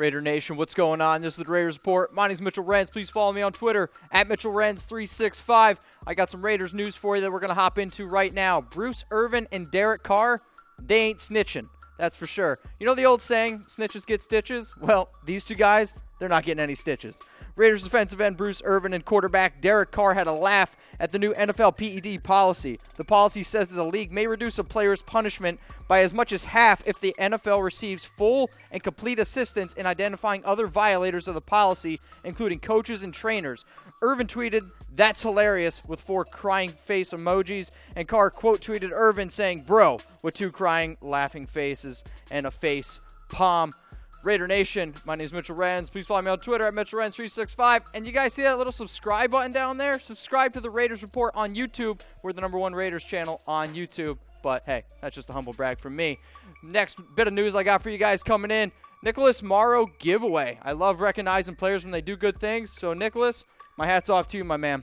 Raider Nation, what's going on? This is the Raiders Report. My name is Mitchell Renz. Please follow me on Twitter at MitchellRenz365. I got some Raiders news for you that we're going to hop into right now. Bruce Irvin and Derek Carr, they ain't snitching. That's for sure. You know the old saying, snitches get stitches? Well, these two guys, they're not getting any stitches. Raiders defensive end Bruce Irvin and quarterback Derek Carr had a laugh at the new NFL PED policy. The policy says that the league may reduce a player's punishment by as much as half if the NFL receives full and complete assistance in identifying other violators of the policy, including coaches and trainers. Irvin tweeted, "That's hilarious," with 4 crying face emojis, and Carr quote tweeted Irvin saying, "Bro," with 2 crying, laughing faces and a face palm. Raider Nation, my name is Mitchell Renz. Please follow me on Twitter at MitchellRenz365. And you guys see that little subscribe button down there? Subscribe to the Raiders Report on YouTube. We're the #1 Raiders channel on YouTube. But hey, that's just a humble brag from me. Next bit of news I got for you guys coming in. Nicholas Morrow giveaway. I love recognizing players when they do good things. So Nicholas, my hat's off to you, my man.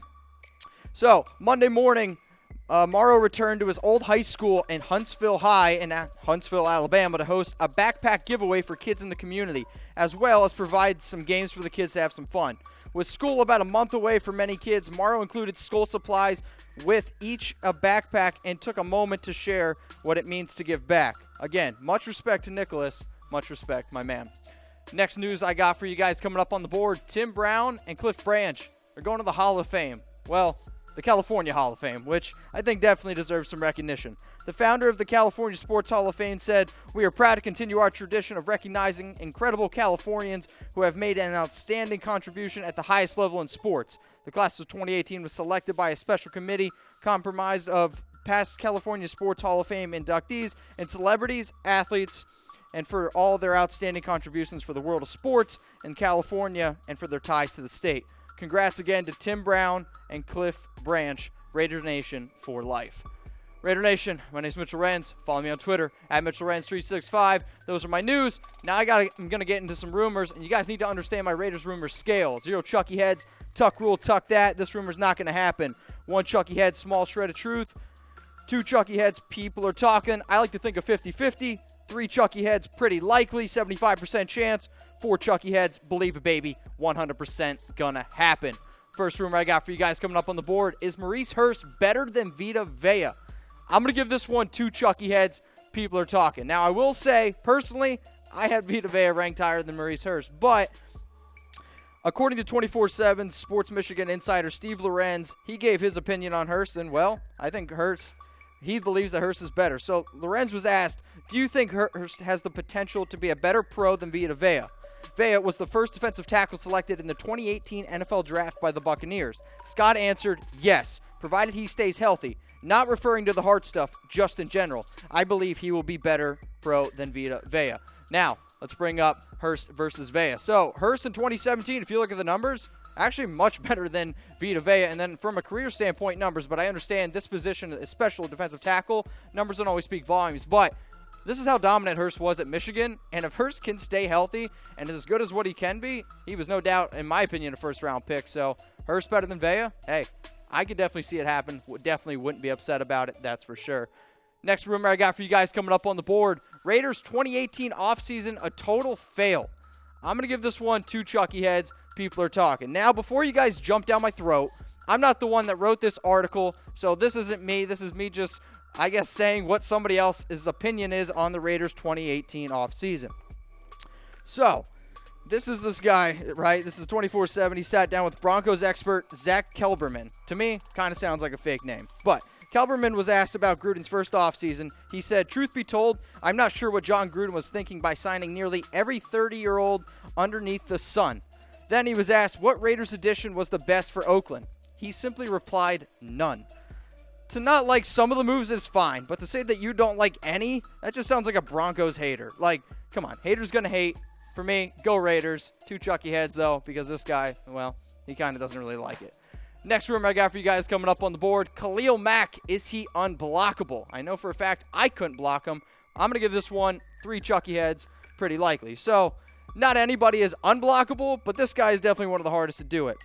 So Monday morning, Morrow returned to his old high school in Huntsville High in Huntsville, Alabama to host a backpack giveaway for kids in the community, as well as provide some games for the kids to have some fun. With school about a month away for many kids, Morrow included school supplies with each a backpack and took a moment to share what it means to give back. Again, much respect to Nicholas. Much respect, my man. Next news I got for you guys coming up on the board, Tim Brown and Cliff Branch are going to the Hall of Fame. Well, the California Hall of Fame, which I think definitely deserves some recognition. The founder of the California Sports Hall of Fame said, "We are proud to continue our tradition of recognizing incredible Californians who have made an outstanding contribution at the highest level in sports. The class of 2018 was selected by a special committee comprised of past California Sports Hall of Fame inductees and celebrities, athletes, and for all their outstanding contributions for the world of sports in California and for their ties to the state. Congrats again to Tim Brown and Cliff Branch, Raider Nation for life." Raider Nation, my name is Mitchell Renz. Follow me on Twitter at MitchellRenz365. Those are my news. Now I'm going to get into some rumors, and you guys need to understand my Raiders rumor scale. 0 Chucky heads, tuck rule, tuck that. This rumor's not going to happen. 1 Chucky head, small shred of truth. 2 Chucky heads, people are talking. I like to think of 50-50. 3 Chucky heads, pretty likely, 75% chance. 4 Chucky heads, believe it, baby, 100% gonna happen. First rumor I got for you guys coming up on the board is Maurice Hurst better than Vita Vea? I'm going to give this one 2 Chucky heads. People are talking. Now, I will say, personally, I had Vita Vea ranked higher than Maurice Hurst, but according to 24/7 Sports Michigan insider Steve Lorenz, he gave his opinion on Hurst, and, well, I think he believes that Hurst is better. So Lorenz was asked, do you think Hurst has the potential to be a better pro than Vita Vea? Vea was the first defensive tackle selected in the 2018 NFL Draft by the Buccaneers. Scott answered, yes, provided he stays healthy. Not referring to the heart stuff, just in general. I believe he will be better pro than Vita Vea. Now, let's bring up Hurst versus Vea. So, Hurst in 2017, if you look at the numbers, actually much better than Vita Vea. And then from a career standpoint, numbers. But I understand this position, especially defensive tackle, numbers don't always speak volumes. But this is how dominant Hurst was at Michigan. And if Hurst can stay healthy and is as good as what he can be, he was no doubt, in my opinion, a first-round pick. So, Hurst better than Vea? Hey, I could definitely see it happen. Definitely wouldn't be upset about it, that's for sure. Next rumor I got for you guys coming up on the board, Raiders 2018 offseason, a total fail. I'm going to give this one 2 Chucky heads. People are talking. Now, before you guys jump down my throat, I'm not the one that wrote this article, so this isn't me. This is me just, I guess, saying what somebody else's opinion is on the Raiders 2018 offseason. So, this guy, right? This is 24/7. He sat down with Broncos expert Zach Kelberman. To me, kind of sounds like a fake name. But Kelberman was asked about Gruden's first offseason. He said, truth be told, I'm not sure what John Gruden was thinking by signing nearly every 30-year-old underneath the sun. Then he was asked what Raiders addition was the best for Oakland. He simply replied, none. To not like some of the moves is fine, but to say that you don't like any, that just sounds like a Broncos hater. Like, come on, haters gonna hate. For me, go Raiders. 2 Chucky heads, though, because this guy, well, he kind of doesn't really like it. Next rumor I got for you guys coming up on the board, Khalil Mack, is he unblockable? I know for a fact I couldn't block him. I'm going to give this one 3 Chucky heads, pretty likely. So, not anybody is unblockable, but this guy is definitely one of the hardest to do it.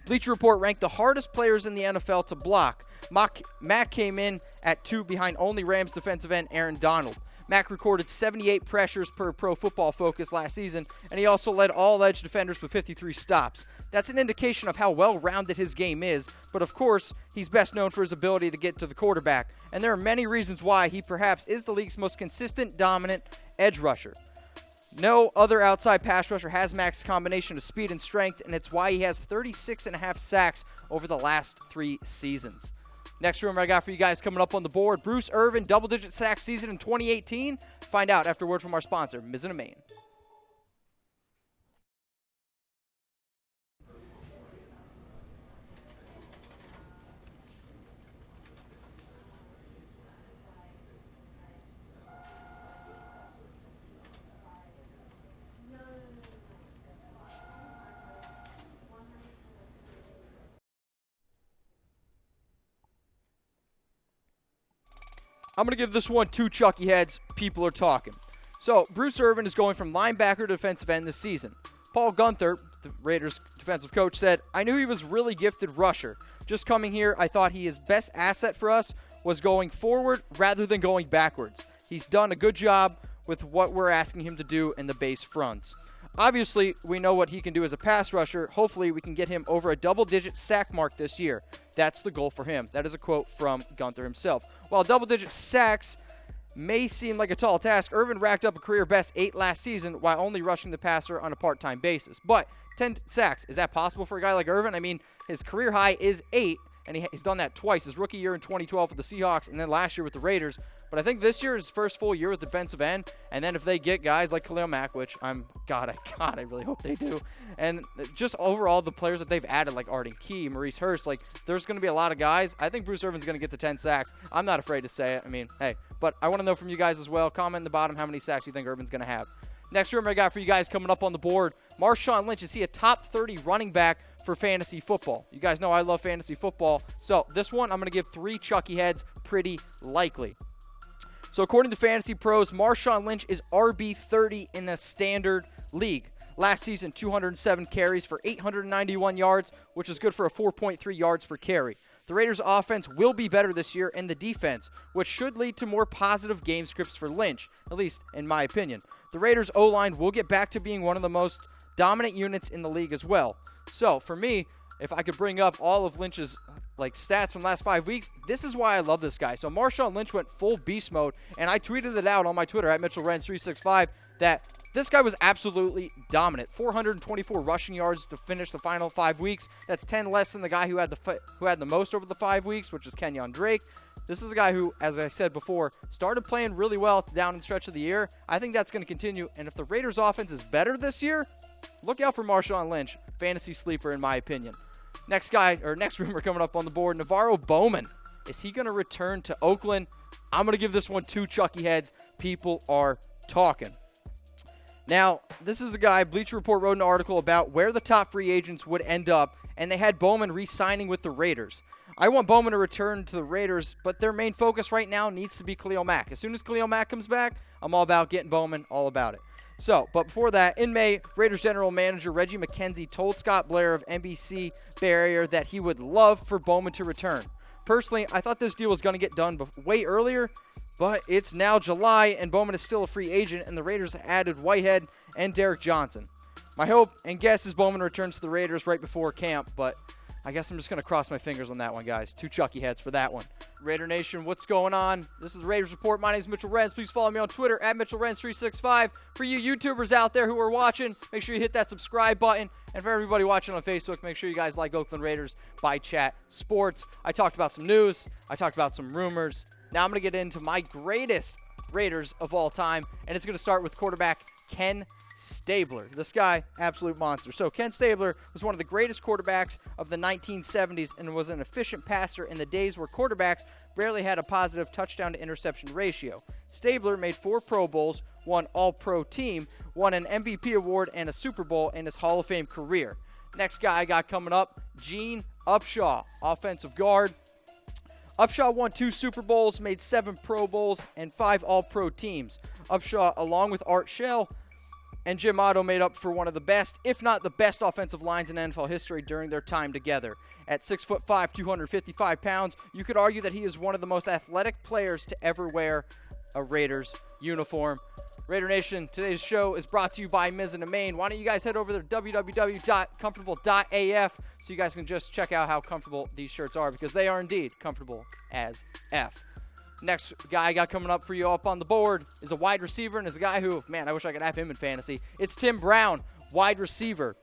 Bleacher Report ranked the hardest players in the NFL to block. Mack came in at 2 behind only Rams defensive end Aaron Donald. Mack recorded 78 pressures per Pro Football Focus last season, and he also led all edge defenders with 53 stops. That's an indication of how well-rounded his game is, but of course, he's best known for his ability to get to the quarterback, and there are many reasons why he perhaps is the league's most consistent, dominant edge rusher. No other outside pass rusher has Mack's combination of speed and strength, and it's why he has 36.5 sacks over the last 3 seasons. Next rumor I got for you guys coming up on the board, Bruce Irvin, double-digit sack season in 2018. Find out after a word from our sponsor, Vita Vea. I'm going to give this one 2 Chucky heads. People are talking. So, Bruce Irvin is going from linebacker to defensive end this season. Paul Guenther, the Raiders defensive coach, said, "I knew he was really gifted rusher. Just coming here, I thought his best asset for us was going forward rather than going backwards. He's done a good job with what we're asking him to do in the base fronts. Obviously, we know what he can do as a pass rusher. Hopefully, we can get him over a double-digit sack mark this year. That's the goal for him." That is a quote from Guenther himself. While double-digit sacks may seem like a tall task, Irvin racked up a career-best 8 last season while only rushing the passer on a part-time basis. But 10 sacks, is that possible for a guy like Irvin? I mean, his career high is 8, and he's done that twice. His rookie year in 2012 with the Seahawks, and then last year with the Raiders. But I think this year is his first full year with defensive end. And then if they get guys like Khalil Mack, which I really hope they do. And just overall, the players that they've added, like Arden Key, Maurice Hurst, like there's going to be a lot of guys. I think Bruce Irvin's going to get to 10 sacks. I'm not afraid to say it. I mean, hey, but I want to know from you guys as well. Comment in the bottom how many sacks you think Irvin's going to have. Next rumor I got for you guys coming up on the board, Marshawn Lynch. Is he a top 30 running back for fantasy football? You guys know I love fantasy football. So this one, I'm going to give 3 Chucky heads, pretty likely. So according to Fantasy Pros, Marshawn Lynch is RB30 in a standard league. Last season, 207 carries for 891 yards, which is good for a 4.3 yards per carry. The Raiders' offense will be better this year, and the defense, which should lead to more positive game scripts for Lynch, at least in my opinion. The Raiders' O-line will get back to being one of the most dominant units in the league as well. So for me, if I could bring up all of Lynch's stats from the last 5 weeks, this is why I love this guy. So Marshawn Lynch went full beast mode, and I tweeted it out on my Twitter at Mitchell Renz 365 that this guy was absolutely dominant. 424 rushing yards to finish the final 5 weeks. That's 10 less than the guy who had the most over the 5 weeks, which is Kenyon Drake. This is a guy who, as I said before, started playing really well down in the stretch of the year. I think that's going to continue, and if the Raiders' offense is better this year, look out for Marshawn Lynch. Fantasy sleeper, in my opinion. Next rumor coming up on the board, Navarro Bowman. Is he going to return to Oakland? I'm going to give this one 2 Chucky heads. People are talking. Now, this is a guy, Bleacher Report wrote an article about where the top free agents would end up, and they had Bowman re-signing with the Raiders. I want Bowman to return to the Raiders, but their main focus right now needs to be Khalil Mack. As soon as Khalil Mack comes back, I'm all about getting Bowman, all about it. So, but before that, in May, Raiders general manager Reggie McKenzie told Scott Blair of NBC Bay Area that he would love for Bowman to return. Personally, I thought this deal was going to get done way earlier, but it's now July, and Bowman is still a free agent, and the Raiders added Whitehead and Derek Johnson. My hope and guess is Bowman returns to the Raiders right before camp, but I guess I'm just going to cross my fingers on that one, guys. 2 Chucky heads for that one. Raider Nation, what's going on? This is the Raiders Report. My name is Mitchell Renz. Please follow me on Twitter at Mitchell Renz 365. For you YouTubers out there who are watching, make sure you hit that subscribe button. And for everybody watching on Facebook, make sure you guys like Oakland Raiders by Chat Sports. I talked about some news. I talked about some rumors. Now I'm going to get into my greatest Raiders of all time, and it's going to start with quarterback Ken Stabler. This guy, absolute monster. So Ken Stabler was one of the greatest quarterbacks of the 1970s and was an efficient passer in the days where quarterbacks barely had a positive touchdown to interception ratio. Stabler made 4 Pro Bowls, won All-Pro team, won an MVP award and a Super Bowl in his Hall of Fame career. Next guy I got coming up, Gene Upshaw, offensive guard. Upshaw won 2 Super Bowls, made 7 Pro Bowls, and 5 All-Pro teams. Upshaw, along with Art Shell and Jim Otto, made up for one of the best, if not the best, offensive lines in NFL history during their time together. At 6'5", 255 pounds, you could argue that he is one of the most athletic players to ever wear a Raiders uniform. Raider Nation, today's show is brought to you by Mizzen and Main. Why don't you guys head over to www.comfortable.af so you guys can just check out how comfortable these shirts are, because they are indeed comfortable as F. Next guy I got coming up for you up on the board is a wide receiver, and is a guy who, man, I wish I could have him in fantasy. It's Tim Brown, wide receiver.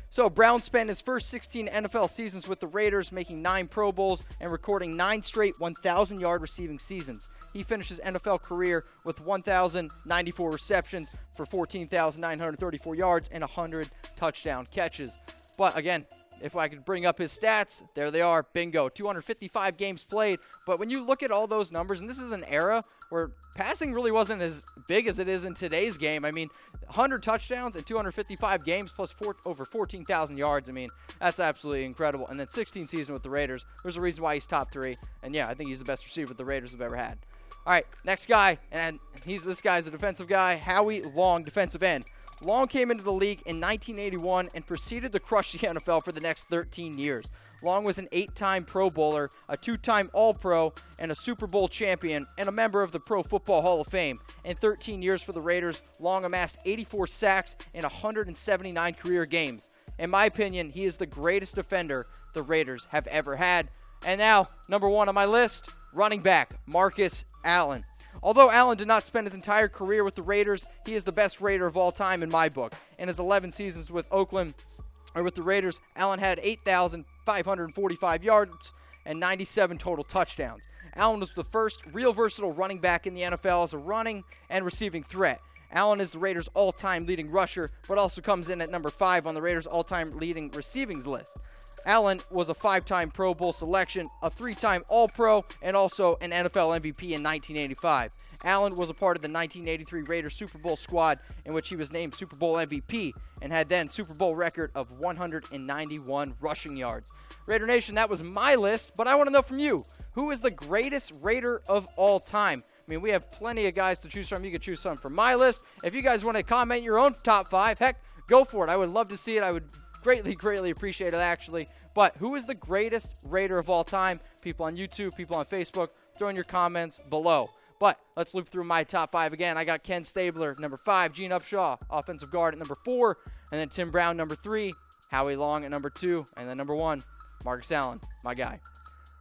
So Brown spent his first 16 NFL seasons with the Raiders, making 9 Pro Bowls and recording 9 straight 1,000-yard receiving seasons. He finished his NFL career with 1,094 receptions for 14,934 yards and 100 touchdown catches. But again, if I could bring up his stats, there they are, bingo, 255 games played. But when you look at all those numbers, and this is an era where passing really wasn't as big as it is in today's game. I mean, 100 touchdowns and 255 games plus over 14,000 yards. I mean, that's absolutely incredible. And then 16 seasons with the Raiders. There's a reason why he's top 3. And yeah, I think he's the best receiver the Raiders have ever had. All right, next guy, and this guy's a defensive guy, Howie Long, defensive end. Long came into the league in 1981 and proceeded to crush the NFL for the next 13 years. Long was an 8-time Pro Bowler, a 2-time All-Pro, and a Super Bowl champion, and a member of the Pro Football Hall of Fame. In 13 years for the Raiders, Long amassed 84 sacks in 179 career games. In my opinion, he is the greatest defender the Raiders have ever had. And now, number 1 on my list, running back, Marcus Allen. Although Allen did not spend his entire career with the Raiders, he is the best Raider of all time in my book. In his 11 seasons with the Raiders, Allen had 8,545 yards and 97 total touchdowns. Allen was the first real versatile running back in the NFL as a running and receiving threat. Allen is the Raiders' all-time leading rusher, but also comes in at number 5 on the Raiders' all-time leading receiving list. Allen was a 5-time Pro Bowl selection, a 3-time All-Pro, and also an NFL MVP in 1985. Allen was a part of the 1983 Raiders Super Bowl squad, in which he was named Super Bowl MVP and had then Super Bowl record of 191 rushing yards. Raider Nation, that was my list, but I want to know from you, who is the greatest Raider of all time? I mean, we have plenty of guys to choose from. You can choose some from my list. If you guys want to comment your own top 5, heck, go for it. I would love to see it. I would greatly appreciate it, actually. But who is the greatest Raider of all time? People on YouTube, people on Facebook, throw in your comments below. But let's loop through my top 5 again. I got Ken Stabler, number 5, Gene Upshaw, offensive guard at number 4, and then Tim Brown, number 3, Howie Long at number 2, and then number 1, Marcus Allen, my guy.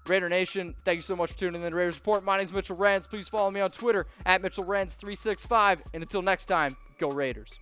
Raider Nation, thank you so much for tuning in to the Raiders Report. My name is Mitchell Renz. Please follow me on Twitter at MitchellRenz365. And until next time, go Raiders.